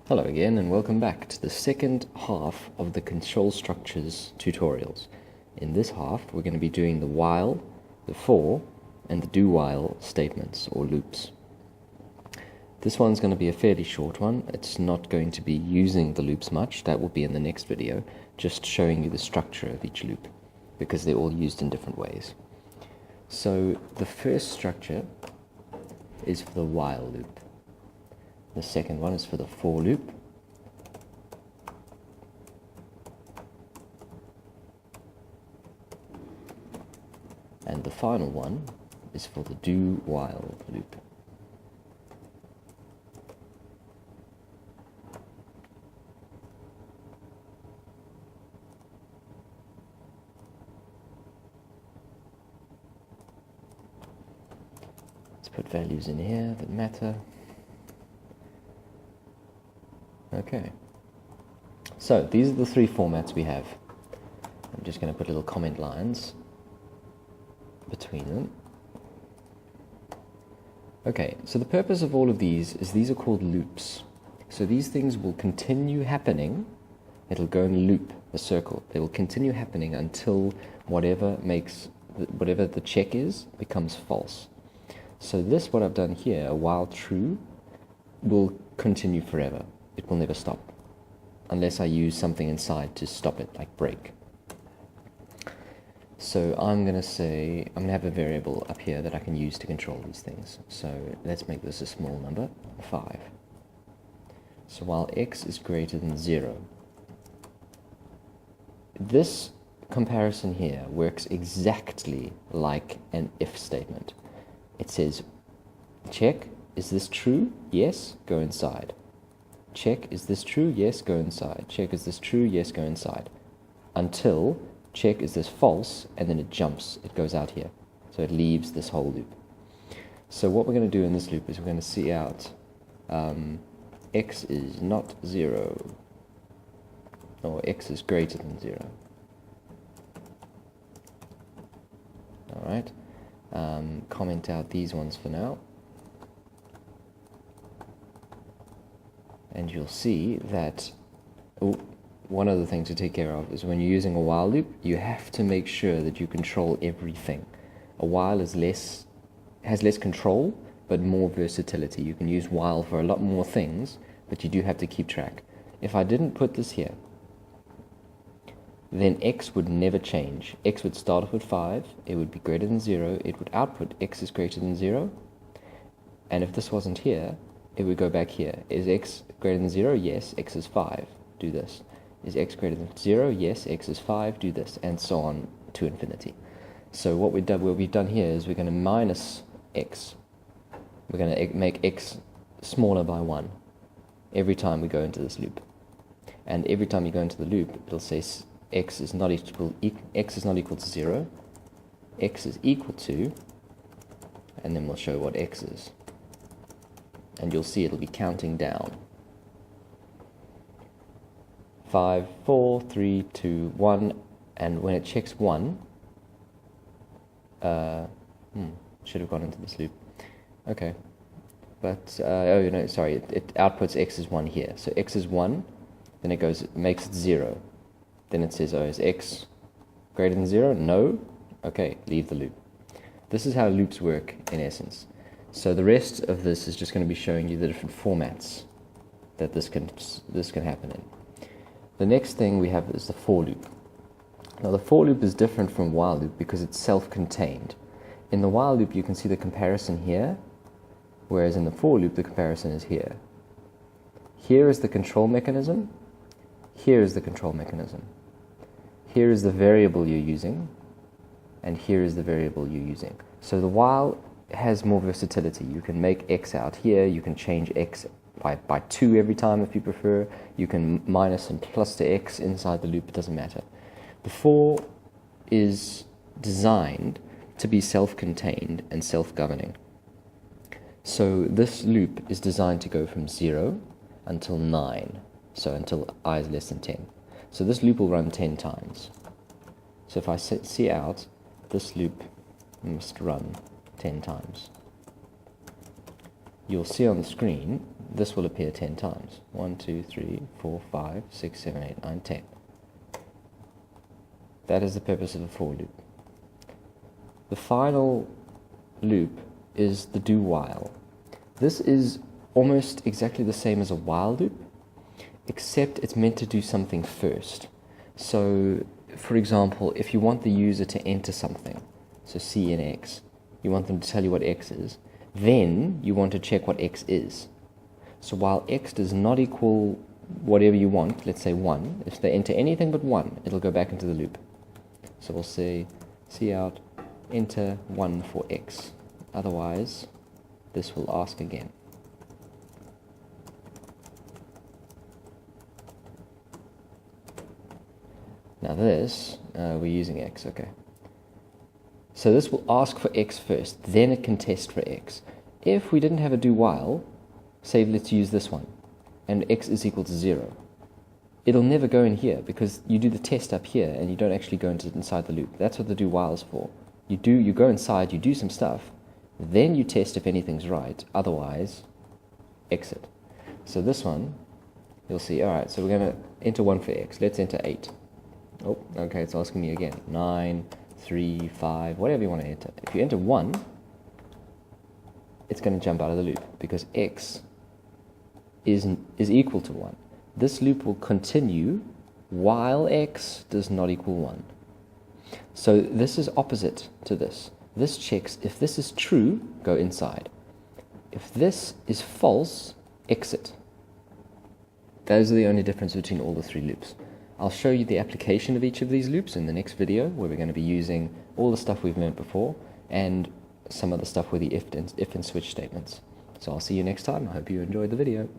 Hello again and welcome back to the second half of the control structures tutorials. In this half we're going to be doing the while, the for, and the DoWhile statements or loops. This one's going to be a fairly short one. It's not going to be using the loops much. That will be in the next video, just showing you the structure of each loop because they're all used in different ways. So the first structure is for the while loop. The second one is for the for loop. And the final one is for the DoWhile loop. Let's put values in here that matter. Okay, so these are the three formats we have. I'm just going to put little comment lines between them. Okay, so the purpose of all of these is these are called loops. So these things will continue happening. It'll go in loop, a circle. They will continue happening until whatever the check is becomes false. So this, what I've done here, while true, will continue forever. It will never stop, unless I use something inside to stop it, like break. So I'm going to have a variable up here that I can use to control these things. So let's make this a small number, 5. So while x is greater than 0, this comparison here works exactly like an if statement. It says, check, is this true? Yes, go inside. Check, is this true? Yes, go inside. Check, is this true? Yes, go inside. Until check, is this false? And then it jumps, it goes out here. So it leaves this whole loop. So what we're going to do in this loop is we're going to see out x is not 0, or x is greater than 0. Alright, comment out these ones for now. And you'll see that one other thing to take care of is when you're using a while loop, you have to make sure that you control everything. A while has less control, but more versatility. You can use while for a lot more things, but you do have to keep track. If I didn't put this here, then x would never change. X would start off with 5, it would be greater than 0, it would output x is greater than 0, and if this wasn't here, it would go back here. Is x greater than 0? Yes, x is 5. Do this. Is x greater than 0? Yes, x is 5. Do this. And so on to infinity. So what we've done here is we're going to minus x. We're going to make x smaller by 1 every time we go into this loop. And every time you go into the loop, it'll say x is not equal to 0. X is equal to, and then we'll show what x is. And you'll see it'll be counting down. 5, 4, 3, 2, 1, and when it checks 1, should have gone into this loop. Okay, but oh no, sorry, it outputs x is 1 here. So x is 1, then it makes it 0. Then it says, oh, is x greater than 0? No. Okay, leave the loop. This is how loops work in essence. So the rest of this is just going to be showing you the different formats that this can happen in. The next thing we have is the for loop. Now the for loop is different from while loop because it's self-contained. In the while loop you can see the comparison here, whereas in the for loop the comparison is here. Here is the control mechanism, here is the control mechanism. Here is the variable you're using, and here is the variable you're using. So the while has more versatility. You can make x out here, you can change x by 2 every time if you prefer, you can minus and plus the x inside the loop, it doesn't matter. The for is designed to be self-contained and self-governing. So this loop is designed to go from 0 until 9, so until I is less than 10. So this loop will run 10 times. So if I see out, this loop must run 10 times. you'll see on the screen, this will appear 10 times. 1, 2, 3, 4, 5, 6, 7, 8, 9, 10. That is the purpose of a for loop. The final loop is the DoWhile. This is almost exactly the same as a while loop, except it's meant to do something first. So, for example, if you want the user to enter something, so C and X, you want them to tell you what X is, then you want to check what X is. So while X does not equal whatever you want, let's say 1, if they enter anything but 1, it'll go back into the loop. So we'll say cout enter 1 for X. Otherwise, this will ask again. Now this, we're using X, okay. So this will ask for X first, then it can test for X. If we didn't have a DoWhile, say let's use this one, and X is equal to 0, it'll never go in here because you do the test up here and you don't actually go inside the loop. That's what the DoWhile is for. You go inside, you do some stuff, then you test if anything's right, otherwise exit. So this one, you'll see, alright, so we're going to enter 1 for X. Let's enter 8. Oh, okay, it's asking me again. 9, 3, 5, whatever you want to enter. If you enter 1, it's going to jump out of the loop because X is equal to 1. This loop will continue while X does not equal 1. So this is opposite to this. This checks if this is true, go inside. If this is false, exit. Those are the only difference between all the 3 loops. I'll show you the application of each of these loops in the next video, where we're going to be using all the stuff we've learned before and some of the stuff with the if and switch statements. So I'll see you next time. I hope you enjoyed the video.